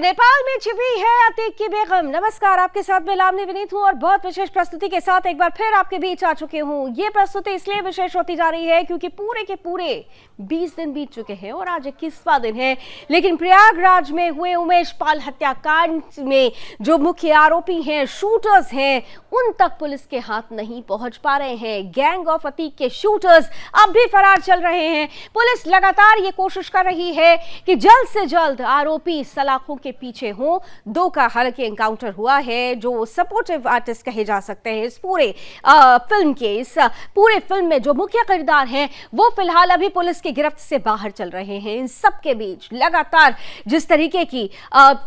नेपाल में छिपी है अतीक की बेगम। नमस्कार, आपके साथ मैं लावनी विनीत हूं और बहुत विशेष प्रस्तुति के साथ एक बार फिर आपके बीच आ चुके हूं। ये प्रस्तुति इसलिए विशेष होती जा रही है क्योंकि पूरे के पूरे 20 दिन बीत चुके हैं और आज 21वां दिन है। लेकिन प्रयागराज में हुए उमेश पाल हत्याकांड में जो मुख्य आरोपी हैं, शूटर्स हैं, उन तक पुलिस के हाथ नहीं पहुंच पा रहे हैं। गैंग ऑफ अतीक के शूटर्स अब भी फरार चल रहे हैं। पुलिस लगातार ये कोशिश कर रही है कि जल्द से जल्द आरोपी सलाखों के पीछे हों। 2 का हालांकि एनकाउंटर हुआ है, जो सपोर्टिव आर्टिस्ट कहे जा सकते हैं इस पूरे फिल्म के। इस पूरे फिल्म में जो मुख्य किरदार हैं वो फिलहाल अभी पुलिस की गिरफ्त से बाहर चल रहे हैं। इन सब के बीच लगातार जिस तरीके की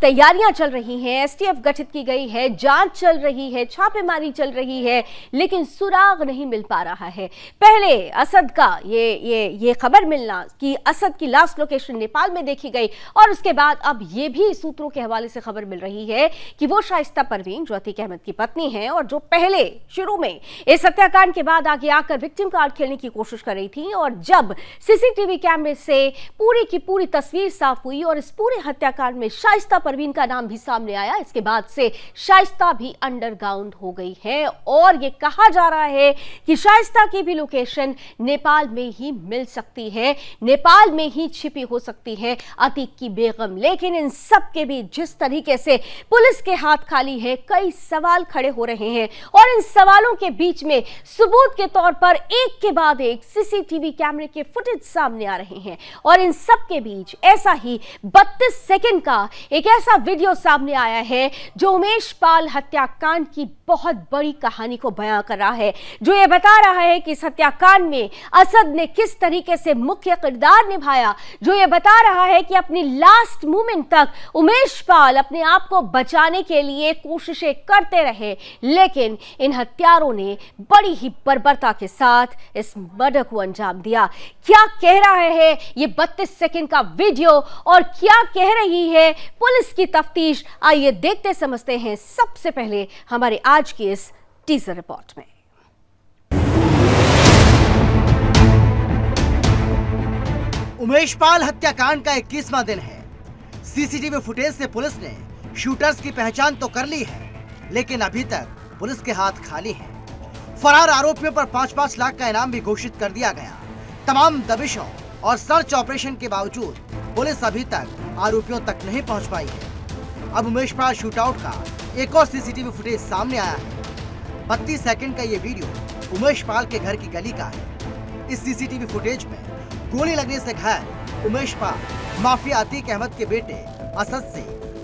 तैयारियां चल रही हैं, एसटीएफ गठित की गई है, जांच चल रही है, छापेमारी चल रही है, लेकिन सुराग नहीं मिल पा रहा है। पहले असद का ये खबर मिलना कि असद की लास्ट लोकेशन नेपाल में देखी गई और उसके बाद अब ये भी सूत्रों के हवाले से खबर मिल रही है कि वो शाइस्ता परवीन जो अतीक अहमद की पत्नी है और जो पहले शुरू में इस हत्याकांड के बाद आगे आकर विक्टिम कार्ड खेलने की कोशिश कर रही थी, और जब सीसीटीवी कैमरे से पूरी की पूरी तस्वीर साफ हुई और इस पूरे हत्याकांड में शाइस्ता परवीन का नाम भी सामने आया, इसके बाद से शाइस्ता भी अंडरग्राउंड हो गई है और ये कहा जा रहा है कि शाइस्ता की भी लोकेशन नेपाल में ही मिल सकती है, नेपाल में ही छिपी हो सकती है अतीक की बेगम। लेकिन इन सब के बीच जिस तरीके से पुलिस के हाथ खाली है, कई सवाल खड़े हो रहे हैं और इन सवालों के बीच में सबूत के तौर पर एक के बाद एक सीसीटीवी कैमरे के फुटेज सामने आ रहे हैं। और इन सब के बीच ऐसा ही 32 सेकंड का एक ऐसा वीडियो सामने आया है जो उमेश पाल हत्याकांड की बहुत बड़ी कहानी को बयां कर रहा है, जो ये बता रहा है कि इस हत्याकांड में असद ने किस तरीके से मुख्य किरदार निभाया, जो ये बता रहा है कि अपनी लास्ट मोमेंट तक उमेश पाल अपने आप को बचाने के लिए कोशिशें करते रहे, लेकिन इन हत्यारों ने बड़ी ही बर्बरता के साथ इस मर्डर को अंजाम दिया। क्या कह रहा है ये 32 सेकंड का वीडियो और क्या कह रही है पुलिस की तफ्तीश, आइए देखते समझते हैं सबसे पहले हमारे आज की इस टीजर रिपोर्ट में। उमेश पाल हत्याकांड का 21वां दिन है। सीसीटीवी फुटेज से पुलिस ने शूटर्स की पहचान तो कर ली है, लेकिन अभी तक पुलिस के हाथ खाली हैं। फरार आरोपियों पर 5-5 लाख का इनाम भी घोषित कर दिया गया। तमाम दबिशों और सर्च ऑपरेशन के बावजूद पुलिस अभी तक आरोपियों तक नहीं पहुंच पाई है। अब उमेश पाल शूटआउट का एक और सीसीटीवी फुटेज सामने आया है। 32 सेकंड का ये वीडियो उमेश पाल के घर की गली का है। इस सीसीटीवी फुटेज में गोली लगने से घायल उमेश पाल माफिया अतीक अहमद के बेटे असद से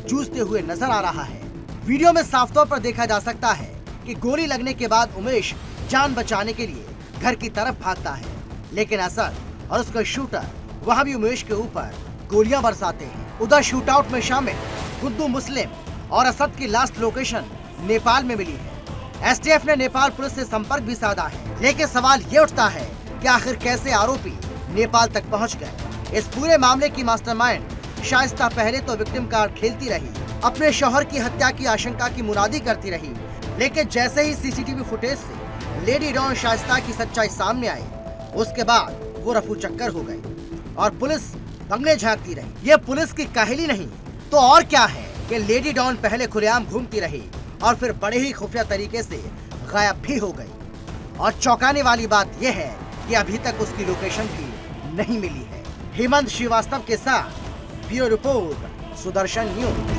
जूझते हुए नजर आ रहा है। वीडियो में साफ तौर पर देखा जा सकता है कि गोली लगने के बाद उमेश जान बचाने के लिए घर की तरफ भागता है, लेकिन असद और उसका शूटर वहां भी उमेश के ऊपर गोलियां बरसाते हैं। उधर शूटआउट में शामिल गुड्डू मुस्लिम और असद की लास्ट लोकेशन नेपाल में मिली है। एसटीएफ ने नेपाल पुलिस से संपर्क भी साधा है, लेकिन सवाल ये उठता है कि आखिर कैसे आरोपी नेपाल तक पहुंच गए। इस पूरे मामले की मास्टरमाइंड शाइस्ता पहले तो विक्टिम कार्ड खेलती रही, अपने शौहर की हत्या की आशंका की मुनादी करती रही, लेकिन जैसे ही सीसीटीवी फुटेज से लेडी डॉन शाइस्ता की सच्चाई सामने आई, उसके बाद वो रफू चक्कर हो गई और पुलिस बंगले झांकती रही। ये पुलिस की काहली नहीं तो और क्या है कि लेडी डॉन पहले खुलेआम घूमती रही और फिर बड़े ही खुफिया तरीके से गायब भी हो गई। और चौंकाने वाली बात यह है कि अभी तक उसकी लोकेशन भी नहीं मिली है। हेमंत श्रीवास्तव के साथ ब्यूरो रिपोर्ट, सुदर्शन न्यूज।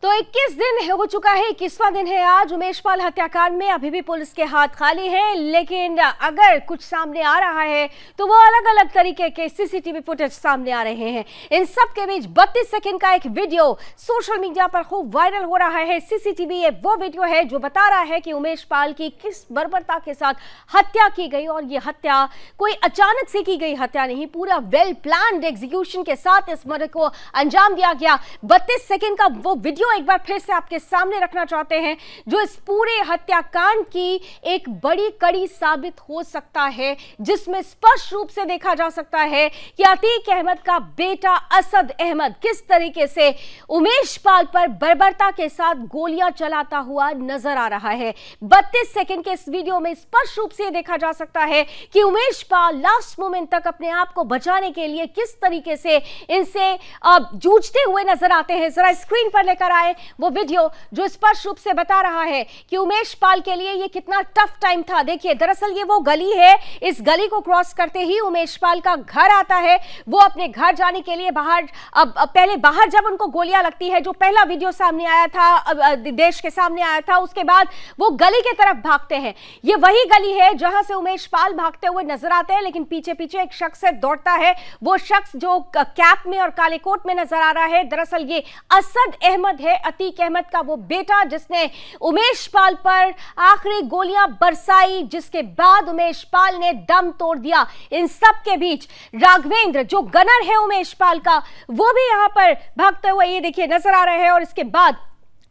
तो 21 दिन हो चुका है, 21वां दिन है आज। उमेश पाल हत्याकांड में अभी भी पुलिस के हाथ खाली है, लेकिन अगर कुछ सामने आ रहा है तो वो अलग अलग तरीके के सीसीटीवी फुटेज सामने आ रहे हैं। इन सब के बीच 32 सेकंड का एक वीडियो सोशल मीडिया पर खूब वायरल हो रहा है। सीसीटीवी ये वो वीडियो है जो बता रहा है कि उमेश पाल की किस बर्बरता के साथ हत्या की गई, और ये हत्या कोई अचानक से की गई हत्या नहीं, पूरा वेल प्लान्ड एग्जीक्यूशन के साथ इस मर्डर को अंजाम दिया गया। 32 सेकंड का वो वीडियो एक एक बार फिर से आपके सामने रखना चाहते हैं, जो इस पूरे हत्याकांड की एक बड़ी कड़ी साबित हो सकता है, जिसमें स्पष्ट रूप से देखा जा सकता है कि अतीक अहमद का बेटा असद अहमद किस तरीके से उमेश पाल पर बर्बरता के साथ गोलियां चलाता हुआ नजर आ रहा है। 32 सेकंड के इस वीडियो में स्पष्ट रूप से देखा जा सकता है कि उमेश पाल लास्ट मोमेंट तक अपने आप को बचाने के लिए किस तरीके से इनसे जूझते हुए नजर आते हैं। जरा स्क्रीन पर लेकर आए वो वीडियो जो स्पष्ट रूप से बता रहा है कि उमेश पाल के लिए ये कितना टफ टाइम था। देखिए, दरअसल ये वो गली है, इस गली को क्रॉस करते ही उमेश पाल का घर आता है। वो अपने घर जाने के लिए बाहर, पहले बाहर जब उनको गोलियां लगती है, जो पहला वीडियो सामने आया था, देश के सामने आया था, उसके बाद वो गली की तरफ भागते हैं। ये वही गली है जहां से उमेश पाल भागते हुए नजर आते हैं, लेकिन पीछे पीछे एक शख्स से दौड़ता है। वो शख्स जो कैप में और काले कोट में नजर आ रहा है, दरअसल ये असद अहमद है, अतीक अहमद का वो बेटा, जिसने उमेश पाल पर आखिरी गोलियां बरसाई, जिसके बाद उमेश पाल ने दम तोड़ दिया। इन सब के बीच राघवेंद्र जो गनर है उमेश पाल का, वो भी यहां पर भागते हुए ये देखिए नजर आ रहे हैं। और इसके बाद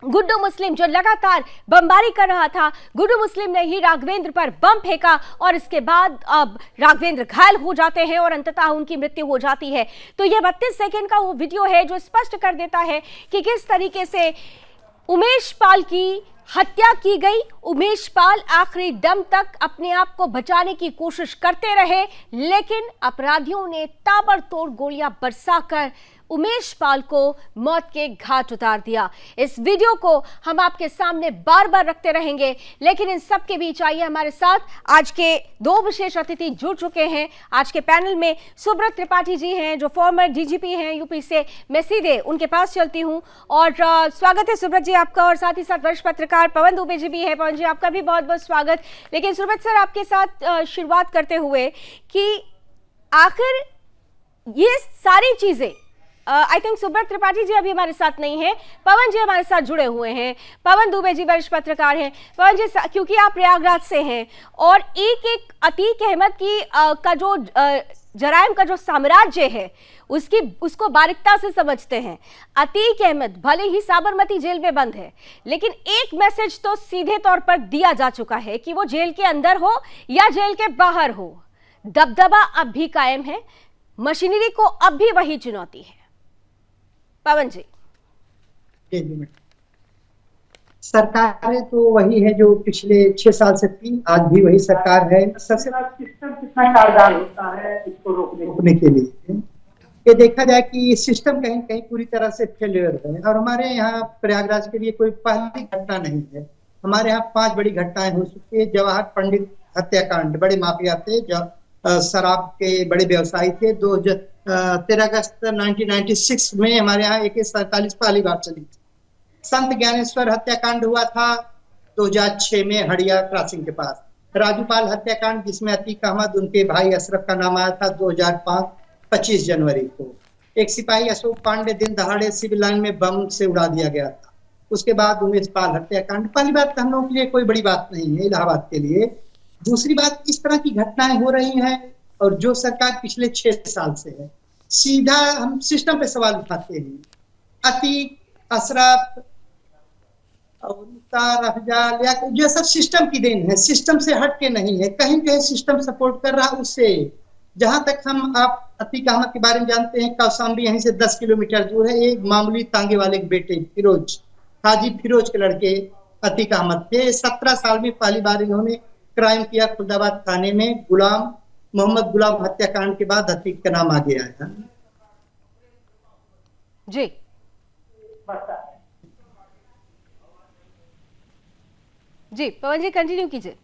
गुड्डू मुस्लिम जो लगातार बमबारी कर रहा था, गुड्डू मुस्लिम ने ही राघवेंद्र पर बम फेंका और इसके बाद अब राघवेंद्र घायल हो जाते हैं और अंततः उनकी मृत्यु हो जाती है। तो यह 32 सेकंड का वो वीडियो है जो स्पष्ट कर देता है कि किस तरीके से उमेश पाल की हत्या की गई। उमेश पाल आखिरी दम तक अपने आप को बचाने की कोशिश करते रहे, लेकिन अपराधियों ने ताबड़तोड़ गोलियां बरसाकर उमेश पाल को मौत के घाट उतार दिया। इस वीडियो को हम आपके सामने बार बार रखते रहेंगे, लेकिन इन सब के बीच आइए हमारे साथ आज के दो विशेष अतिथि जुड़ चुके हैं। आज के पैनल में सुब्रत त्रिपाठी जी हैं, जो फॉर्मर डीजीपी हैं यूपी से। मैं सीधे उनके पास चलती हूं और स्वागत है सुब्रत जी आपका, और साथ ही साथ वरिष्ठ पत्रकार पवन दुबे जी भी है। पवन जी, आपका भी बहुत बहुत स्वागत। लेकिन सुब्रत सर, आपके साथ शुरुआत करते हुए कि आखिर ये सारी चीजें, आई थिंक सुब्रत त्रिपाठी जी अभी हमारे साथ नहीं है, पवन जी हमारे साथ जुड़े हुए हैं। पवन दुबे जी वरिष्ठ पत्रकार हैं। पवन जी, क्योंकि आप प्रयागराज से हैं और एक एक अतीक अहमद की का जो जराइम का जो साम्राज्य है उसको बारीकता से समझते हैं। अतीक अहमद भले ही साबरमती जेल में बंद है, लेकिन एक मैसेज तो सीधे तौर पर दिया जा चुका है कि वो जेल के अंदर हो या जेल के बाहर हो, दबदबा अब भी कायम है, मशीनरी को अब भी वही चुनौती है। पवन जी। सरकारें तो वही है जो पिछले 6 साल से थी, आज भी वही सरकार है। सबसे बड़ा सिस्टम कितना कारगर होता है इसको रोकने के लिए। ये देखा जाए कि ये सिस्टम कहीं कहीं पूरी तरह से फेलियर है। और हमारे यहाँ प्रयागराज के लिए कोई पहली घटना नहीं है। हमारे यहाँ 5 बड़ी घटनाएं हो चुकी है। जवाहर पंडित हत्याकांड, बड़े माफिया थे, शराब के बड़े व्यवसायी थे। 13 अगस्त 1996 में हमारे यहाँ AK-47 पहली बार चली थी। संत ज्ञानेश्वर हत्याकांड हुआ था 2006 में हड़िया क्रॉसिंग के पास। राजूपाल हत्याकांड, जिसमें अतीक अहमद, उनके भाई अशरफ का नाम आया था, 2005 25 जनवरी को। एक सिपाही अशोक पांडे दिन दहाड़े सिविल लाइन में बम से उड़ा दिया गया था। उसके बाद उमेश पाल हत्याकांड। पहली बात हम लोगों के लिए कोई बड़ी बात नहीं है इलाहाबाद के लिए। दूसरी बात, इस तरह की घटनाएं हो रही हैं और जो सरकार पिछले 6 साल से है, सीधा हम सिस्टम पे सवाल उठाते हैं। अतीक, अशरफ, अफजाल, या जो सब सिस्टम की देन है, सिस्टम से हट के नहीं है। कहीं कहीं सिस्टम सपोर्ट कर रहा उससे। जहां तक आप अतीक अहमद के बारे में जानते हैं, कौशाम्बी यहीं से 10 किलोमीटर दूर है। एक मामूली तांगे वाले के बेटे फिरोज, हाजी फिरोज के लड़के अतीक अहमद थे। 17 साल में पहली बार इन्होंने क्राइम किया खुलदाबाद थाने में। मोहम्मद गुलाम हत्याकांड के बाद अतीक का नाम आगे आया जी। जी पवन जी, कंटिन्यू कीजिए।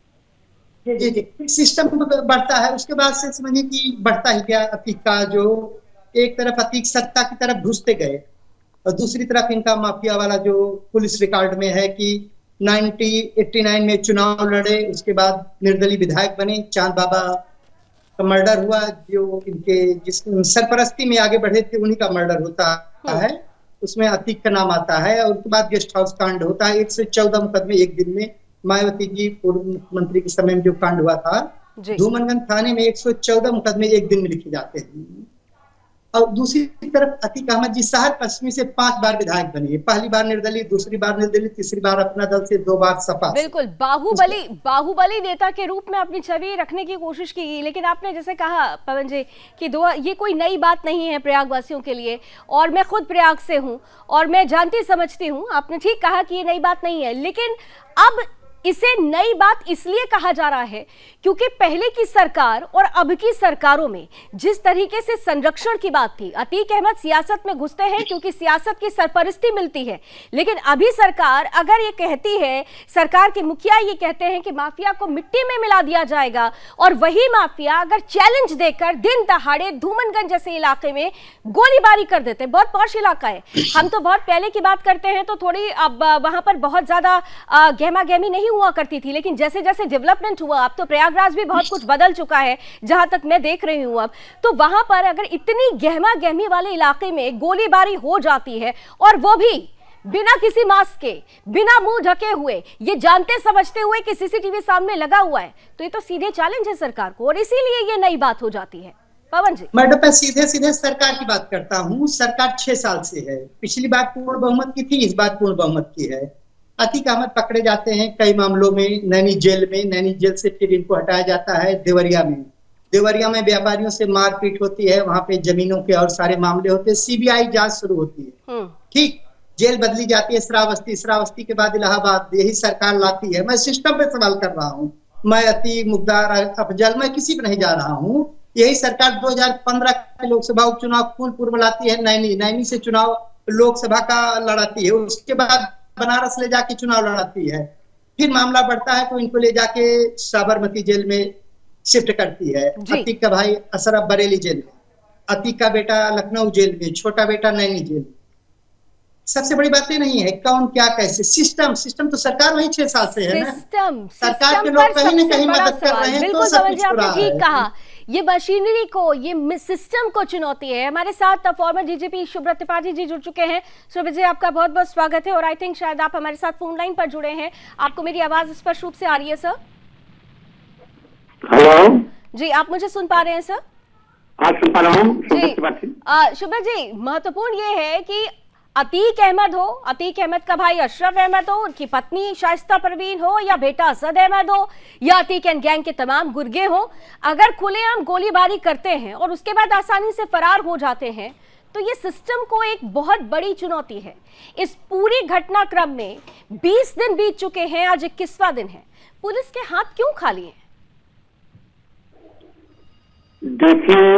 जी, सिस्टम बढ़ता है। उसके बाद से समझिए कि बढ़ता ही गया अतीक का। जो एक तरफ अतीक सत्ता की तरफ घुसते गए और दूसरी तरफ इनका माफिया वाला जो पुलिस रिकॉर्ड में है कि 1989 में चुनाव लड़े, उसके बाद निर्दलीय विधायक बने। चांद बाबा का मर्डर हुआ, जो इनके जिस सरपरस्ती में आगे बढ़े थे उन्हीं का मर्डर होता है, उसमें अतीक का नाम आता है। और उसके बाद गेस्ट हाउस कांड होता है। 114 मुकदमे एक दिन में। मायावती जी पूर्व मुख्यमंत्री के समय में जो कांड हुआ था, धूमनगंज थाने में 114 मुकदमे एक दिन में लिखे जाते हैं। और दूसरी तरफ अतीक अहमद जी शहर पश्चिमी से 5 बार विधायक बने, पहली बार निर्दलीय, दूसरी बार निर्दलीय, तीसरी बार अपना दल से, 2 बार सपा। बिल्कुल बाहुबली नेता के रूप में अपनी छवि रखने की कोशिश की, लेकिन आपने जैसे कहा पवन जी कि ये कोई नई बात नहीं है प्रयागवासियों के लिए, और मैं खुद प्रयाग से हूं और मैं जानती समझती हूं, आपने ठीक कहा कि ये नई बात नहीं है, लेकिन अब इसे नई बात इसलिए कहा जा रहा है क्योंकि पहले की सरकार और अब की सरकारों में जिस तरीके से संरक्षण की बात थी, अतीक अहमद सियासत में घुसते हैं क्योंकि सियासत की सरपरस्ती मिलती है, लेकिन अभी सरकार अगर ये कहती है, सरकार के मुखिया ये कहते हैं कि माफिया को मिट्टी में मिला दिया जाएगा, और वही माफिया अगर चैलेंज देकर दिन दहाड़े धूमनगंज जैसे इलाके में गोलीबारी कर देते हैं, बहुत पॉश इलाका है, हम तो बहुत पहले की बात करते हैं तो थोड़ी अब वहां पर बहुत ज्यादा गहमा गहमी नहीं हुआ करती थी, लेकिन जैसे जैसे डेवलपमेंट हुआ, अब तो प्रयागराज भी बहुत कुछ बदल चुका है जहां तक मैं देख रही हूं अब, तो वहां पर अगर इतनी गहमा गहमी वाले इलाके में गोलीबारी हो जाती है और वो भी बिना किसी मास्क के, बिना मुंह ढके हुए, ये जानते समझते हुए कि सीसीटीवी सामने लगा हुआ है, तो ये तो सीधे चैलेंज है सरकार को, और इसीलिए ये नई बात हो जाती है। पवन जी। मैडम मैं सीधे सीधे सरकार की बात करता हूँ। सरकार 6 साल से है, पिछली बार पूर्ण बहुमत की थी, इस बार पूर्ण बहुमत की है। अतीक अहमद पकड़े जाते हैं कई मामलों में, नैनी जेल में, नैनी जेल से फिर इनको हटाया जाता है देवरिया में। देवरिया में व्यापारियों से मारपीट होती है, वहां पे जमीनों के और सारे मामले होते हैं, सीबीआई जांच शुरू होती है, ठीक, जेल बदली जाती है श्रावस्ती, श्रावस्ती के बाद इलाहाबाद, यही सरकार लाती है। मैं सिस्टम पे सवाल कर रहा हूँ, मैं अतीक, मुख्तार, अफजल, मैं किसी पे नहीं जा रहा हूँ। यही सरकार 2015 का लोकसभा उपचुनाव फूलपुर में लाती है, नैनी से चुनाव लोकसभा का लड़ाती है, उसके बाद बनारस ले जाके चुनाव लड़ाती है, फिर मामला बढ़ता है तो इनको ले जाके साबरमती जेल में शिफ्ट करती है। अतीक का भाई अशरफ बरेली जेल में, अतीक का बेटा लखनऊ जेल में, छोटा बेटा नैनी जेल में। सबसे बड़ी बात ये नहीं है कौन क्या कैसे, सिस्टम तो सरकार वही 6 साल से है ना, सरकार के लोग कहीं न कहीं मदद कर रहे हैं, तो सब कुछ हो रहा है। कहा ये मशीनरी को, ये सिस्टम को चुनौती है। हमारे साथ फॉर्मर डीजीपी सुब्रत त्रिपाठी जी जुड़ चुके हैं। सुब्रत जी आपका बहुत बहुत स्वागत है, और आई थिंक शायद आप हमारे साथ फोन लाइन पर जुड़े हैं, आपको मेरी आवाज स्पष्ट रूप से आ रही है सर? हेलो जी, आप मुझे सुन पा रहे हैं सर? हाँ सुन पा रहा हूँ जी। सुब्रत जी, महत्वपूर्ण ये है कि अतीक अहमद हो, अतीक अहमद का भाई अशरफ अहमद हो, उनकी पत्नी शाइस्ता परवीन हो, या बेटा असद अहमद हो, या अतीक एंड गैंग के तमाम गुर्गे हो, अगर खुलेआम गोलीबारी करते हैं और उसके बाद आसानी से फरार हो जाते हैं, तो ये सिस्टम को एक बहुत बड़ी चुनौती है। इस पूरी घटनाक्रम में 20 दिन बीत चुके हैं, आज 21वां दिन है, पुलिस के हाथ क्यों खाली हैं? देखिए,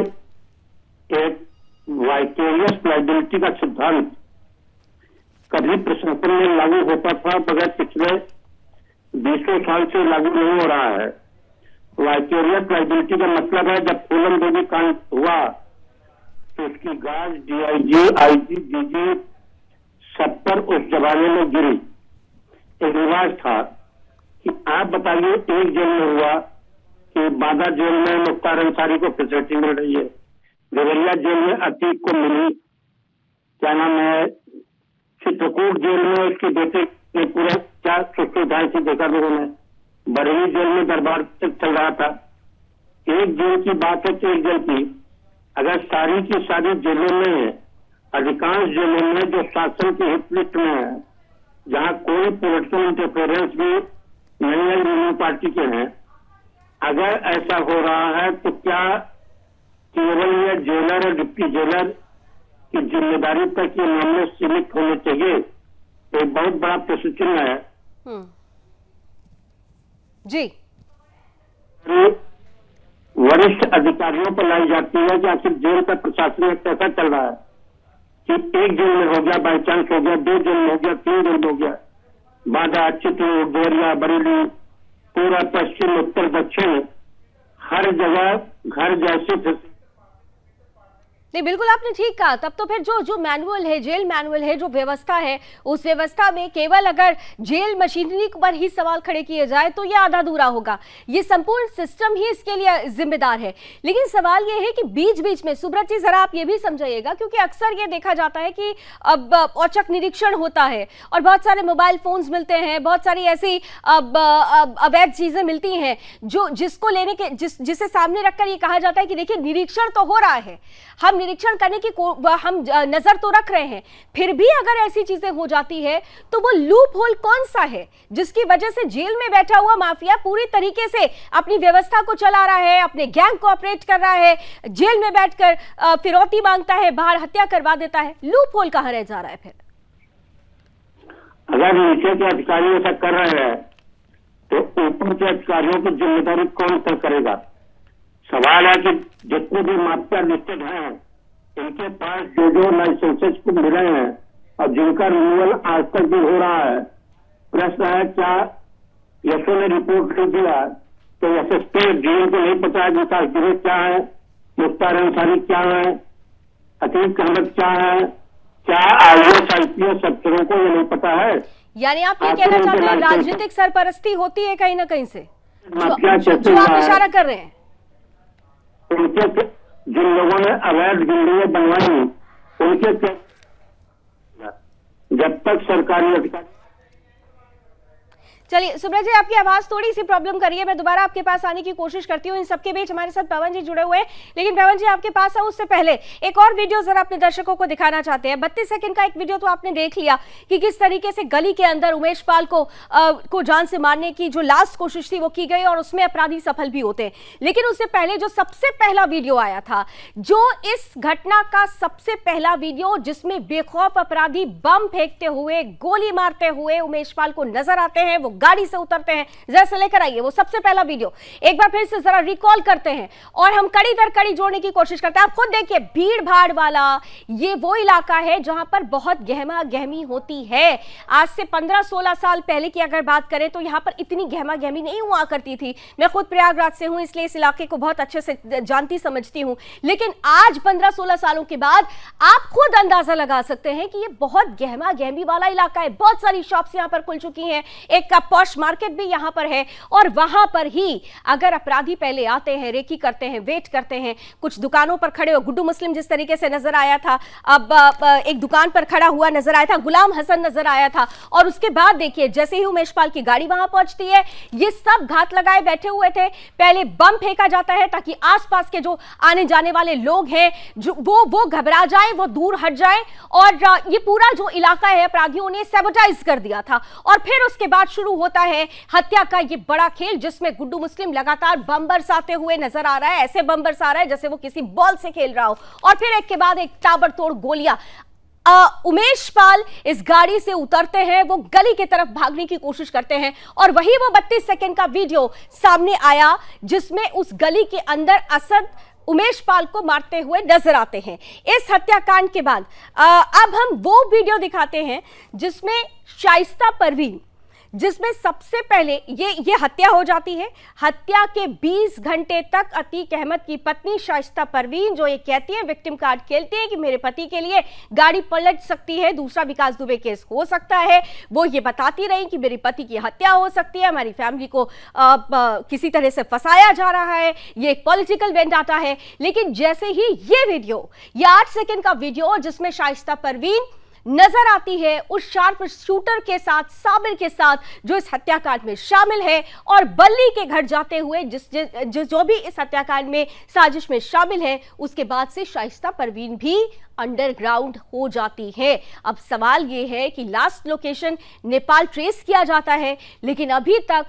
एक वाइकेरियस लायबिलिटी का सिद्धांत कभी प्रशासन में लागू होता था, मगर पिछले 20 साल से लागू नहीं हो रहा है। वाइकेरियस लायबिलिटी का मतलब है जब फूलन देवी कांड हुआ तो उसकी गाज डीआईजी, आईजी, डीजी सब पर उस जमाने में गिरी। एक रिवाज था कि आप बताइए, एक जेल में हुआ कि बांदा जेल में मुख्तार अंसारी को फैसिलिटी मिल रही है, देवरिया जेल में अतीक को मिली, क्या नाम है, चित्रकूट जेल में इसके बेटे ने पूरा क्या सुविधाएं थी देखा लोगों ने, बरेली जेल में दरबार चल रहा था। एक जेल की बात है तो एक जेल की, अगर सारी की सारी जेलों में, अधिकांश जेलों में जो शासन की हिट लिस्ट में है, जहां कोई पॉलिटिकल इंटरफेरेंस भी नहीं है, रूलिंग पार्टी के हैं, अगर ऐसा हो रहा है तो क्या केवल ये जेलर और डिप्टी जेलर की जिम्मेदारी तक ये मामले सीमित होने चाहिए? एक बहुत बड़ा प्रश्न चिन्ह है। जी। वरिष्ठ अधिकारियों पर लाई जाती है कि आखिर जेल का प्रशासन कैसा चल रहा है, कि एक जेल में हो गया, बाई चांस हो गया, 2 जेल में हो गया, 3 जेल में हो गया, बांदा, चित्रकूट, देवरिया, बरेली, पूरा पश्चिम, उत्तर, दक्षिण, हर जगह घर जैसे। नहीं, बिल्कुल आपने ठीक कहा। तब तो फिर जो मैनुअल है, जेल मैनुअल है, जो व्यवस्था है, उस व्यवस्था में केवल अगर जेल मशीनरी पर ही सवाल खड़े किए जाए तो ये आधा अधूरा होगा। ये संपूर्ण सिस्टम ही इसके लिए जिम्मेदार है। लेकिन सवाल ये है कि बीच बीच में, सुब्रत जी जरा आप ये भी समझाइएगा, क्योंकि अक्सर ये देखा जाता है कि अब औचक निरीक्षण होता है और बहुत सारे मोबाइल फोन्स मिलते हैं, बहुत सारी ऐसी अवैध चीजें मिलती हैं जिसको लेने के जिसे सामने रखकर ये कहा जाता है कि देखिए निरीक्षण तो हो रहा है, हम निरीक्षण करने की हम नजर तो रख रहे हैं, फिर भी अगर ऐसी चीजें हो जाती है तो वो लूप होल कौन सा है जिसकी वजह से जेल में बैठा हुआ माफिया पूरी तरीके से अपनी व्यवस्था को चला रहा है, अपने गैंग को ऑपरेट कर रहा है, जेल में बैठकर फिरौती मांगता है, बाहर हत्या करवा देता है। लूप होल कहां रह जा रहा है फिर? अगर नीचे के अधिकारी ऐसा कर रहे हैं तो ऊपर के अधिकारियों की जिम्मेदारी कौन तय करेगा? सवाल है कि जितने भी माफिया लिस्टेड हैं, इनके पास जो लाइसेंसेस को मिले हैं और जिनका रिन्यूअल आज तक भी हो रहा है, प्रश्न है क्या यशो ने रिपोर्ट कर दिया तो एसएसपी डीएम को नहीं पता है विकास दुबे क्या है, मुख्तार अंसारी क्या है, अतीक अहमद क्या है, क्या आईएएस आईपीएस अफसरों को ये नहीं पता है? यानी आप ये कहना चाहते हैं राजनीतिक सरपरस्ती होती है कहीं ना कहीं से, जो आप इशारा कर रहे हैं? उनके जिन लोगों ने अवैध बिल्डिंगें बनवाई उनके जब तक सरकारी अधिकारी। चलिए सुब्रत जी, आपकी आवाज थोड़ी सी प्रॉब्लम कर रही है, मैं दोबारा आपके पास आने की कोशिश करती हूँ। इन सबके बीच हमारे साथ पवन जी जुड़े हुए हैं, लेकिन पवन जी आपके पास आऊं उससे पहले एक और वीडियो जरा अपने दर्शकों को दिखाना चाहते हैं। 32 सेकंड का एक वीडियो तो आपने देख लिया कि किस तरीके से गली के अंदर उमेश पाल को जान से मारने की जो लास्ट कोशिश थी वो की गई और उसमें अपराधी सफल भी होते हैं। लेकिन उससे पहले जो सबसे पहला वीडियो आया था, जो इस घटना का सबसे पहला वीडियो जिसमें बेखौफ अपराधी बम फेंकते हुए, गोली मारते हुए उमेश पाल को नजर आते हैं, वो गाड़ी से उतरते हैं, जरा से लेकर आइए वो सबसे पहला वीडियो एक बार फिर से जरा रिकॉल करते हैं और हम कड़ी दर कड़ी जोड़ने की कोशिश करते हैं। आप खुद देखिए, भीड़ भाड़ वाला ये वो इलाका है जहां पर बहुत गहमा गहमी होती है। आज से 15-16 साल पहले की अगर बात करें तो यहां पर इतनी गहमा गहमी नहीं हुआ करती थी। मैं खुद प्रयागराज से हूं, इसलिए इस इलाके को बहुत अच्छे से जानती समझती हूं, लेकिन आज 15-16 सालों के बाद आप खुद अंदाजा लगा सकते हैं कि ये बहुत गहमा गहमी वाला इलाका है। बहुत सारी शॉप्स यहां पर खुल चुकी हैं, एक पॉश मार्केट भी यहां पर है और वहां पर ही अगर अपराधी पहले आते हैं, रेकी करते हैं, वेट करते हैं, कुछ दुकानों पर खड़े हो, गुड्डू मुस्लिम जिस तरीके से नजर आया था, अब एक दुकान पर खड़ा हुआ नजर आया था, गुलाम हसन नजर आया था, और उसके बाद देखिए जैसे ही उमेश पाल की गाड़ी वहां पहुंचती है, ये सब घात लगाए बैठे हुए थे। पहले बम फेंका जाता है ताकि आसपास के जो आने जाने वाले लोग हैं जो वो घबरा जाए, वो दूर हट जाए, और ये पूरा जो इलाका है अपराधियों ने सैबोटाइज कर दिया था। और फिर उसके बाद शुरू होता है हत्या का ये बड़ा खेल, जिसमें गुड्डू मुस्लिम लगातार बम बरसाते हुए नजर आ रहा है, ऐसे बम बरसा रहा है जैसे वो किसी बॉल से खेल रहा हो, और फिर एक के बाद एक ताबड़तोड़ गोलियां। उमेश पाल इस गाड़ी से उतरते हैं, वो गली की तरफ भागने की कोशिश करते हैं, और वही वो 32 सेकंड का वीडियो सामने आया जिसमें उस गली के अंदर असद उमेश पाल को मारते हुए नजर आते हैं। इस हत्याकांड के बाद अब हम वो वीडियो दिखाते हैं जिसमें शाइस्ता परवीन, जिसमें सबसे पहले ये हत्या हो जाती है। हत्या के 20 घंटे तक अतीक अहमद की पत्नी शाइस्ता परवीन जो ये कहती है, विक्टिम कार्ड खेलती है कि मेरे पति के लिए गाड़ी पलट सकती है, दूसरा विकास दुबे केस हो सकता है, वो ये बताती रही कि मेरे पति की हत्या हो सकती है, हमारी फैमिली को किसी तरह से फंसाया जा रहा है, ये एक पॉलिटिकल वेंडाटा है। लेकिन जैसे ही ये वीडियो, ये 8 सेकंड का वीडियो जिसमें शाइस्ता परवीन नजर आती है उस शार्प शूटर के साथ, साबिर के साथ, जो इस हत्याकांड में शामिल है, और बल्ली के घर जाते हुए जो भी इस हत्याकांड में साजिश में शामिल है, उसके बाद से शाइस्ता परवीन भी अंडरग्राउंड हो जाती है। अब सवाल ये है कि लास्ट लोकेशन नेपाल ट्रेस किया जाता है, लेकिन अभी तक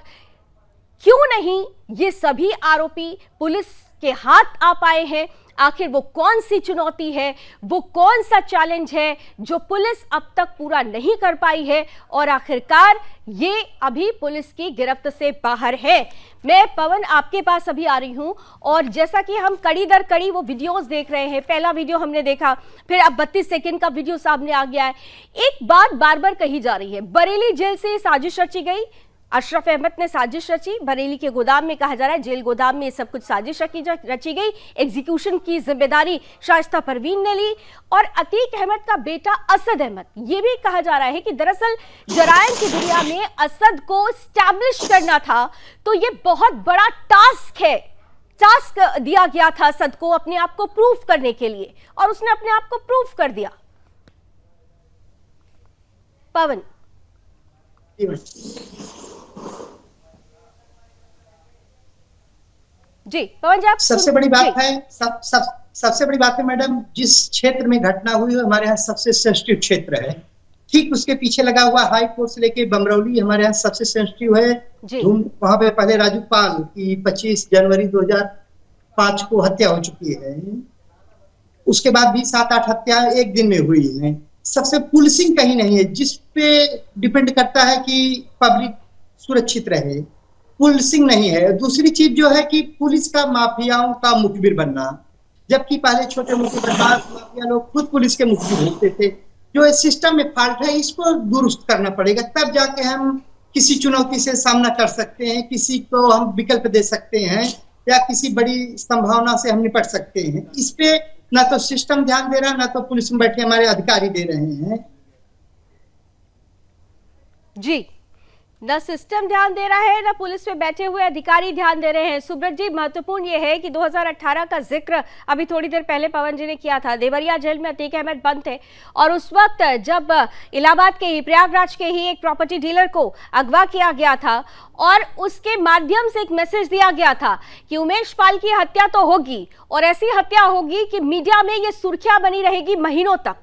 क्यों नहीं ये सभी आरोपी पुलिस के हाथ आ पाए हैं? आखिर वो कौन सी चुनौती है, वो कौन सा चैलेंज है जो पुलिस अब तक पूरा नहीं कर पाई है, और आखिरकार ये अभी पुलिस की गिरफ्त से बाहर है? मैं पवन आपके पास अभी आ रही हूं, और जैसा कि हम कड़ी दर कड़ी वो वीडियोस देख रहे हैं, पहला वीडियो हमने देखा, फिर अब 32 सेकंड का वीडियो सामने आ गया है। एक बात बार बार कही जा रही है, बरेली जेल से साजिश रची गई, अशरफ अहमद ने साजिश रची, बरेली के गोदाम में कहा जा रहा है, जेल गोदाम में सब कुछ साजिश रची गई, एग्जीक्यूशन की जिम्मेदारी शाइस्ता परवीन ने ली, और अतीक अहमद का बेटा असद अहमद, ये भी कहा जा रहा है कि दरअसल जराइम की दुनिया में असद को स्टैब्लिश करना था, तो ये बहुत बड़ा टास्क दिया गया था असद को अपने आप को प्रूफ करने के लिए, और उसने अपने आप को प्रूफ कर दिया। पवन जी, पवन जी आप सबसे बड़ी बात है सबसे बड़ी बात है मैडम, जिस क्षेत्र में घटना हुई है हमारे यहाँ सबसे सेंसिटिव क्षेत्र है। ठीक उसके पीछे लगा हुआ हाई कोर्ट से लेके बमरौली हमारे यहाँ सबसे सेंसिटिव है। वहां पे पहले राजू पाल की 25 जनवरी 2005 को हत्या हो चुकी है। उसके बाद भी 7-8 हत्या एक दिन में हुई है। सबसे पुलिसिंग कहीं नहीं है, जिस पे डिपेंड करता है कि पब्लिक सुरक्षित रहे, पुलिसिंग नहीं है। दूसरी चीज जो है कि पुलिस का माफियाओं का मुखबिर बनना, जबकि पहले छोटे मोटे बदमाश माफिया लोग खुद पुलिस के मुखबिर होते थे। जो सिस्टम में फॉल्ट है इसको दुरुस्त करना पड़ेगा, तब जाके हम किसी चुनौती से सामना कर सकते हैं, किसी को हम विकल्प दे सकते हैं या किसी बड़ी संभावना से हम निपट सकते हैं। इस पे ना तो सिस्टम ध्यान दे रहा, ना तो पुलिस में बैठे हमारे अधिकारी दे रहे हैं। जी, न सिस्टम ध्यान दे रहा है, न पुलिस में बैठे हुए अधिकारी ध्यान दे रहे हैं। सुब्रत जी, महत्वपूर्ण यह है कि 2018 का जिक्र अभी थोड़ी देर पहले पवन जी ने किया था। देवरिया जेल में अतीक अहमद बंद थे और उस वक्त जब इलाहाबाद के ही, प्रयागराज के ही एक प्रॉपर्टी डीलर को अगवा किया गया था और उसके माध्यम से एक मैसेज दिया गया था कि उमेश पाल की हत्या तो होगी और ऐसी हत्या होगी कि मीडिया में ये सुर्खियां बनी रहेगी महीनों तक।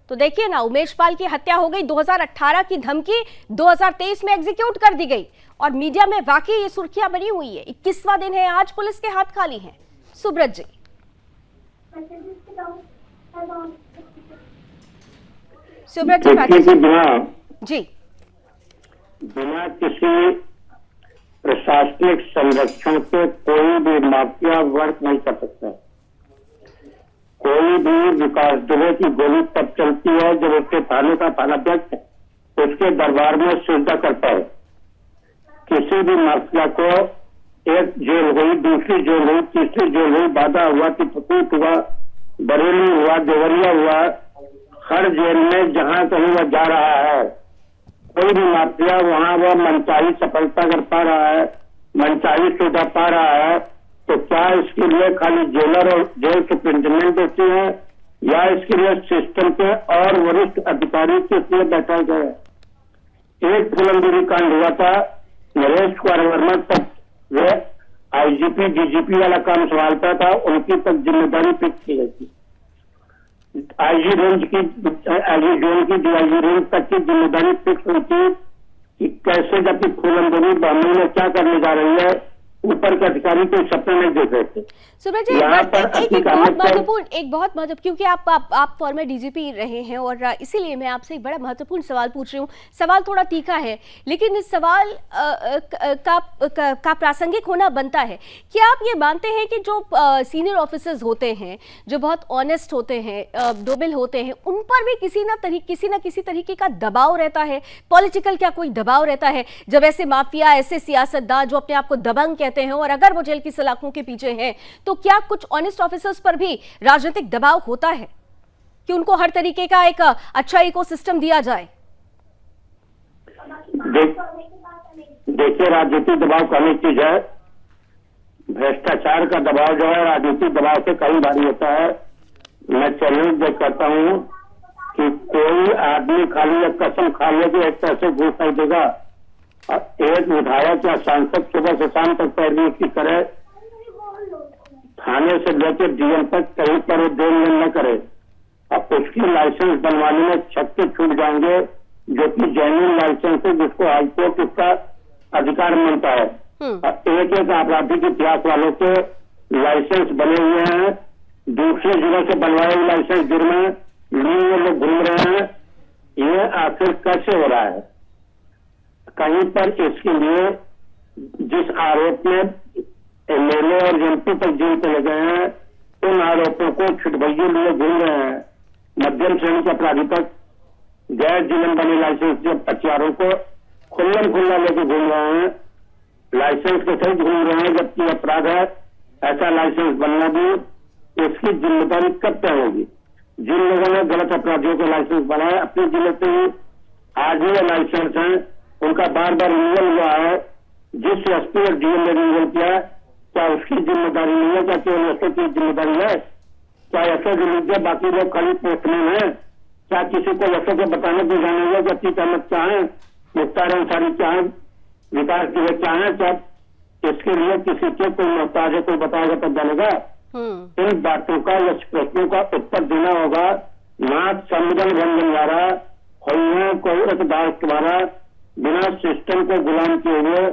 तो देखिए ना, उमेश पाल की हत्या हो गई, 2018 की धमकी 2023 में एग्जीक्यूट कर दी गई और मीडिया में वाकई ये सुर्खियां बनी हुई है। 21वां दिन है आज, पुलिस के हाथ खाली हैं। सुब्रत जी, सुब्रत जी, बिना किसी प्रशासनिक संरक्षण के कोई भी माफिया वर्क नहीं कर सकता। कोई भी विकास दुबे की गोली तब चलती है जब उसके थाने का थानाध्यक्ष उसके दरबार में सुविधा करता है। किसी भी माफिया को एक जेल हुई, दूसरी जेल हुई, तीसरी जेल हुई, बाधा हुआ, टिपकूट हुआ, बरेली हुआ, देवरिया हुआ, हर जेल में जहां कहीं वह जा रहा है, कोई भी माफिया वहां वह मनचाही सफलता कर पा रहा है, मनचाही सुविधा पा रहा है, तो क्या इसके लिए खाली जेलर और जेल सुप्रिंटेंडेंट होती है या इसके लिए सिस्टम के और वरिष्ठ अधिकारी के लिए बैठा गया है। एक फूलमगिरी कांड हुआ था, नरेश कुमार वर्मा तक वे आईजीपी डीजीपी वाला काम संभालता था, उनकी तक जिम्मेदारी फिक्स की गई थी। आईजी रेंज की, आईजी जोन की, डीआईजी रेंज तक की जिम्मेदारी फिक्स हुई थी कि कैसे जबकि फूलमगिरी बॉम्बे में क्या करने जा रही है, ऊपर के अधिकारी कोई सपना नहीं देख रहे थे। सुब्रत जी, एक बहुत महत्वपूर्ण, क्योंकि आप फॉर्मर डीजीपी रहे हैं और इसीलिए मैं आपसे एक बड़ा महत्वपूर्ण सवाल पूछ रही हूँ। सवाल थोड़ा तीखा है लेकिन इस सवाल का प्रासंगिक होना बनता है। क्या आप ये मानते हैं कि जो सीनियर ऑफिसर्स होते हैं, जो बहुत ऑनेस्ट होते हैं, नोबेल होते हैं, उन पर भी किसी ना किसी तरीके का दबाव रहता है, पॉलिटिकल क्या कोई दबाव रहता है, जब ऐसे माफिया, ऐसे सियासतदान जो अपने आप को दबंग कहते हैं और अगर वो जेल की सलाखों के पीछे हैं, तो क्या कुछ ऑनेस्ट ऑफिसर्स पर भी राजनीतिक दबाव होता है कि उनको हर तरीके का एक अच्छा इकोसिस्टम दिया जाए? देखिए, राजनीतिक दबाव कौन चीज है? भ्रष्टाचार का दबाव जो है राजनीतिक दबाव से कहीं भारी होता है। मैं चैलेंज करता हूं कि कोई आदमी खाली एक कसम खा ले कि एक पैसे घूस नहीं देगा, एक विधायक या सांसद सुबह से शाम तक पैरवी की करे, थाने से लेकर डीएम तक कहीं पर वो देन लेन न करे, अब उसकी लाइसेंस बनवाने में छक्के छूट जाएंगे, जो कि जेन्युइन लाइसेंस है, जिसको हाईकोर्ट उसका अधिकार मानता है। एक एक आपराधिक इतिहास वालों के लाइसेंस बने हुए हैं, दूसरे जिलों से बनवाए हुए लाइसेंस जुर्म में लोग घूम रहे हैं। ये आखिर कैसे हो रहा है? कहीं पर इसके लिए जिस आरोप में एमएलए और एमपी तक जेल चले गए हैं, उन आरोपों को छुटभइये लिए घूम रहे हैं। मध्यम श्रेणी के अपराधी तक गैर जीवन बने लाइसेंस जब हथियारों को खुल्लम खुल्ला लेके घूम रहे हैं, लाइसेंस के सहित घूम रहे हैं, जबकि अपराध है ऐसा लाइसेंस बनना भी। इसकी जिम्मेदारी कब तय होगी? जिन लोगों ने गलत अपराधियों के लाइसेंस बनाए, अपने जिले से ही आज ही लाइसेंस है, उनका बार बार रिन्यूअल हुआ है, जिस एसपी और डीएम ने रिन्यूअल किया, क्या उसकी जिम्मेदारी नहीं है? क्या केवल एसओ की जिम्मेदारी है? क्या एसओ की लीजिए, बाकी लोग खाली पोस्टमैन है? क्या किसी को एसओ को बताने की जाने हुआ कि अतीक अहमद क्या है, मुख्तार अंसारी क्या है, विकास दुबे क्या है? क्या इसके लिए किसी के कोई मोहताज है, कोई बताएगा तब जानेगा? इन बातों का या प्रश्नों का उत्तर देना होगा, ना संविधान रंजन द्वारा और कोई इकदार द्वारा बिना सिस्टम को गुलाम किए हुए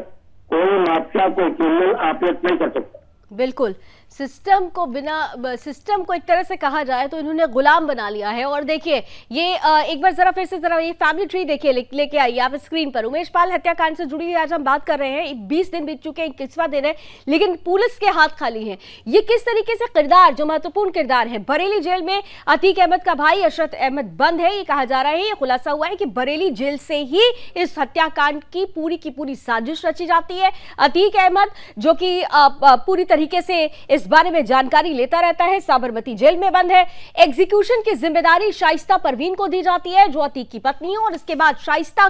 कोई माफिया, कोई क्रिमिनल ऑपरेट नहीं कर सकता। बिल्कुल, सिस्टम को एक तरह से कहा जाए तो इन्होंने गुलाम बना लिया है। और देखिए ये एक बार जरा फिर से जरा ये फैमिली ट्री देखिए, लेके आइए आप स्क्रीन पर। उमेश पाल हत्याकांड से जुड़ी हुई आज हम बात कर रहे हैं। 20 दिन बीत चुके हैं, 21वां दिन है, लेकिन पुलिस के हाथ खाली हैं। ये किस तरीके से किरदार, जो महत्वपूर्ण किरदार है, बरेली जेल में अतीक अहमद का भाई अशरत अहमद बंद है। ये कहा जा रहा है, ये खुलासा हुआ है कि बरेली जेल से ही इस हत्याकांड की पूरी साजिश रची जाती है। अतीक अहमद जो कि पूरी तरीके से इस बारे में जानकारी लेता रहता है, साबरमती जेल में बंद है। एग्जीक्यूशन की जिम्मेदारी शाइस्ता परवीन को दी जाती है, जो अतीक की पत्नी है। और इसके बाद शाइस्ता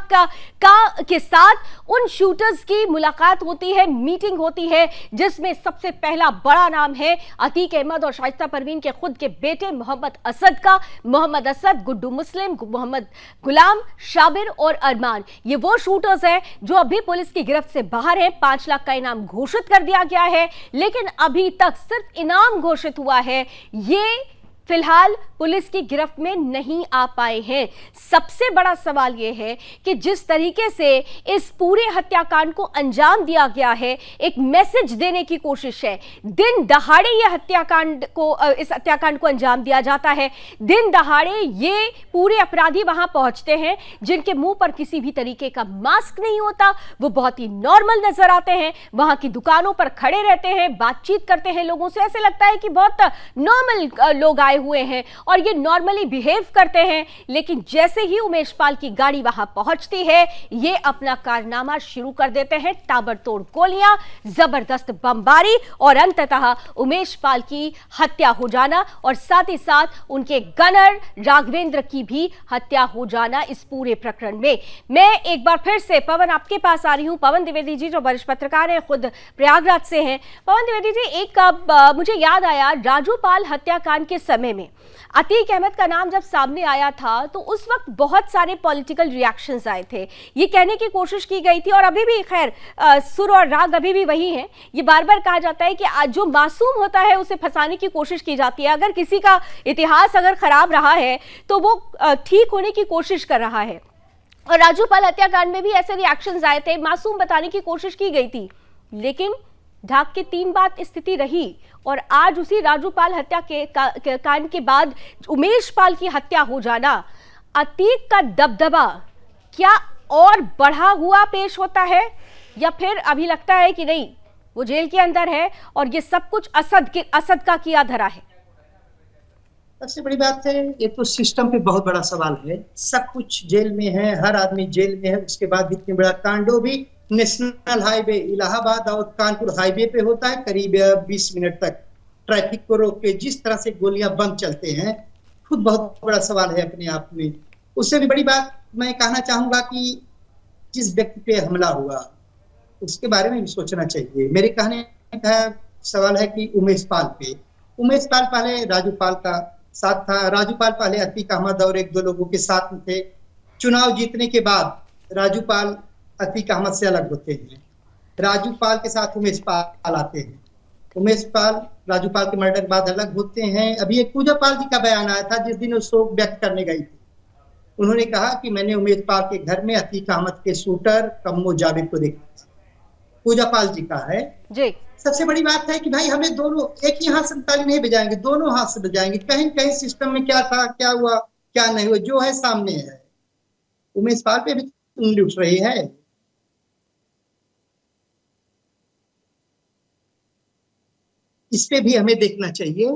के साथ उन शूटर्स की मुलाकात होती है, मीटिंग होती है, जिसमें सबसे पहला बड़ा नाम है अतीक अहमद और शाइस्ता परवीन के खुद के बेटे मोहम्मद असद का। मोहम्मद असद, गुड्डू मुस्लिम, मोहम्मद गुलाम, शाबिर और अरमान, ये वो शूटर्स हैं जो अभी पुलिस की गिरफ्त से बाहर हैं। 5 लाख का इनाम घोषित कर दिया गया है, लेकिन अभी तक सिर्फ इनाम घोषित हुआ है, ये फिलहाल पुलिस की गिरफ्त में नहीं आ पाए हैं। सबसे बड़ा सवाल यह है कि जिस तरीके से इस पूरे हत्याकांड को अंजाम दिया गया है, एक मैसेज देने की कोशिश है। दिन दहाड़े इस हत्याकांड को अंजाम दिया जाता है। दिन दहाड़े ये पूरे अपराधी वहां पहुंचते हैं, जिनके मुंह पर किसी भी तरीके का मास्क नहीं होता, वो बहुत ही नॉर्मल नजर आते हैं। वहां की दुकानों पर खड़े रहते हैं, बातचीत करते हैं लोगों से, ऐसे लगता है कि बहुत नॉर्मल लोग आए हुए हैं और ये नॉर्मली बिहेव करते हैं। लेकिन जैसे ही उमेश पाल की गाड़ी वहां पहुंचती है, ये अपना कारनामा शुरू कर देते हैं। ताबड़तोड़ गोलियां, जबरदस्त बमबारी और अंततः उमेश पाल की हत्या हो जाना, और साथ ही साथ उनके गनर राघवेंद्र की भी हत्या हो जाना इस पूरे प्रकरण में। मैं एक बार फिर से पवन आपके पास आ रही हूं। पवन द्विवेदी जी जो वरिष्ठ पत्रकार हैं, खुद प्रयागराज से हैं। पवन द्विवेदी जी, एक मुझे याद आया, राजू पाल हत्याकांड के समय में अतीक अहमद का नाम जब सामने आया था तो उस वक्त बहुत सारे पॉलिटिकल रिएक्शंस आए थे। ये कहने की कोशिश की गई थी, और अभी भी खैर सुर और राग अभी भी वही है। ये बार बार कहा जाता है कि जो मासूम होता है उसे फंसाने की कोशिश की जाती है। अगर किसी का इतिहास अगर खराब रहा है तो वो ठीक होने की कोशिश कर रहा है। और राजू पाल हत्याकांड में भी ऐसे रिएक्शंस आए थे, मासूम बताने की कोशिश की गई थी, लेकिन ढाक के 3 बात स्थिति रही। और आज उसी राजू पाल हत्या के कांड के बाद उमेश पाल की हत्या हो जाना, अतीक का दबदबा क्या और बढ़ा हुआ पेश होता है, या फिर अभी लगता है कि नहीं, वो जेल के अंदर है और ये सब कुछ असद का किया धरा है? सबसे बड़ी बात है, ये तो सिस्टम पे बहुत बड़ा सवाल है। सब कुछ जेल में है, हर आदमी जेल में है, उसके बाद इतनी बड़ा कांडो भी नेशनल हाईवे इलाहाबाद और कानपुर हाईवे पे होता है। करीब 20 मिनट तक ट्रैफिक को रोक के जिस तरह से गोलियां बम चलते हैं, खुद बहुत बड़ा सवाल है अपने आप में। उससे भी बड़ी बात मैं कहना चाहूंगा कि जिस व्यक्ति पे हमला हुआ उसके बारे में भी सोचना चाहिए। मेरे कहने का सवाल है कि उमेश पाल पहले राजू पाल का साथ था। राजू पाल पहले अतीक अहमद और 1-2 लोगों के साथ में थे। चुनाव जीतने के बाद राजू पाल अतीक अहमद से अलग होते हैं। राजू पाल के साथ उमेश पाल आते हैं। उमेश पाल राजू पाल के मर्डर के बाद अलग होते हैं। अभी एक पूजा पाल जी का बयान आया था, जिस दिन वो शोक व्यक्त करने गई थी। उन्होंने कहा कि मैंने उमेश पाल के घर में अतीक अहमद के शूटर कम्मो जावेद को देखा। पूजा पाल जी का है जी। सबसे बड़ी बात है कि भाई हमें दोनों एक ही हाथ से ताली नहीं बजाएंगे, दोनों हाथ से बजाएंगे। कहीं कहीं सिस्टम में क्या था, क्या हुआ, क्या नहीं हुआ, जो है सामने है। उमेश पाल पे भी उंगली उठ रही है। इस पे भी हमें देखना चाहिए,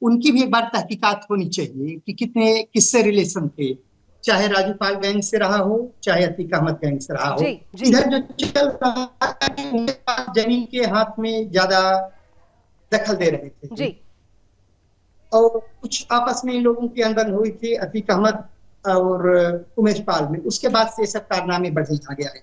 उनकी भी एक बार तहकीकात होनी चाहिए कि किससे रिलेशन थे, चाहे राजू पाल गैंग से रहा हो, चाहे अतीक अहमद गैंग से रहा हो। इधर जो चल रहा है, जमीन के हाथ में ज्यादा दखल दे रहे थे जी। और कुछ आपस में इन लोगों के अंदर हुई थी अतीक अहमद और उमेश पाल में। उसके बाद से सब कारनामे बढ़े जा गया है।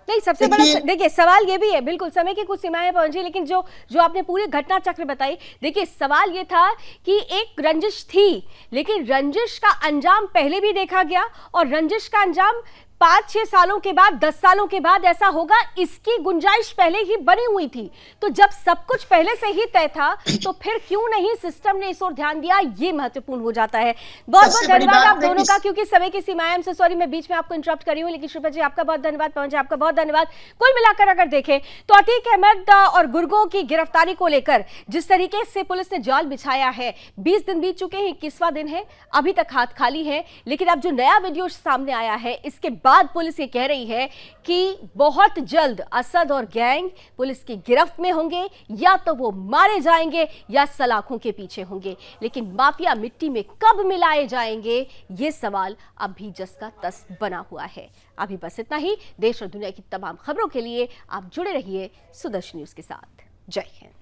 नहीं, सबसे बड़ा देखिए सवाल ये भी है, बिल्कुल समय की कुछ सीमाएं पहुंची, लेकिन जो आपने पूरी घटना चक्र बताई, देखिए सवाल ये था कि एक रंजिश थी, लेकिन रंजिश का अंजाम पहले भी देखा गया और रंजिश का अंजाम 5-6 सालों के बाद, 10 सालों के बाद ऐसा होगा, इसकी गुंजाइश पहले ही बनी हुई थी। तो जब सब कुछ पहले से ही तय था तो फिर क्यों नहीं सिस्टम ने इस ओर ध्यान दिया, ये महत्वपूर्ण हो जाता है। बहुत बहुत धन्यवाद आप दोनों का, क्योंकि समय की सीमाएं, हमसे सॉरी मैं बीच में आपको इंटरप्ट करी हूं, लेकिन श्रीपत जी आपका बहुत धन्यवाद, पवन जी आपका बहुत धन्यवाद। कुल मिलाकर अगर देखें तो अतीक अहमद और गुर्गों की गिरफ्तारी को लेकर जिस तरीके से पुलिस ने जाल बिछाया है, 20 दिन बीत चुके हैं, 21वां दिन है, अभी तक हाथ खाली है। लेकिन अब जो नया वीडियो सामने आया है, इसके बाद पुलिस ये कह रही है कि बहुत जल्द असद और गैंग पुलिस की गिरफ्त में होंगे, या तो वो मारे जाएंगे या सलाखों के पीछे होंगे। लेकिन माफिया मिट्टी में कब मिलाए जाएंगे, ये सवाल अब भी जस का तस बना हुआ है। अभी बस इतना ही। देश और दुनिया की तमाम खबरों के लिए आप जुड़े रहिए सुदर्शन न्यूज के साथ। जय हिंद।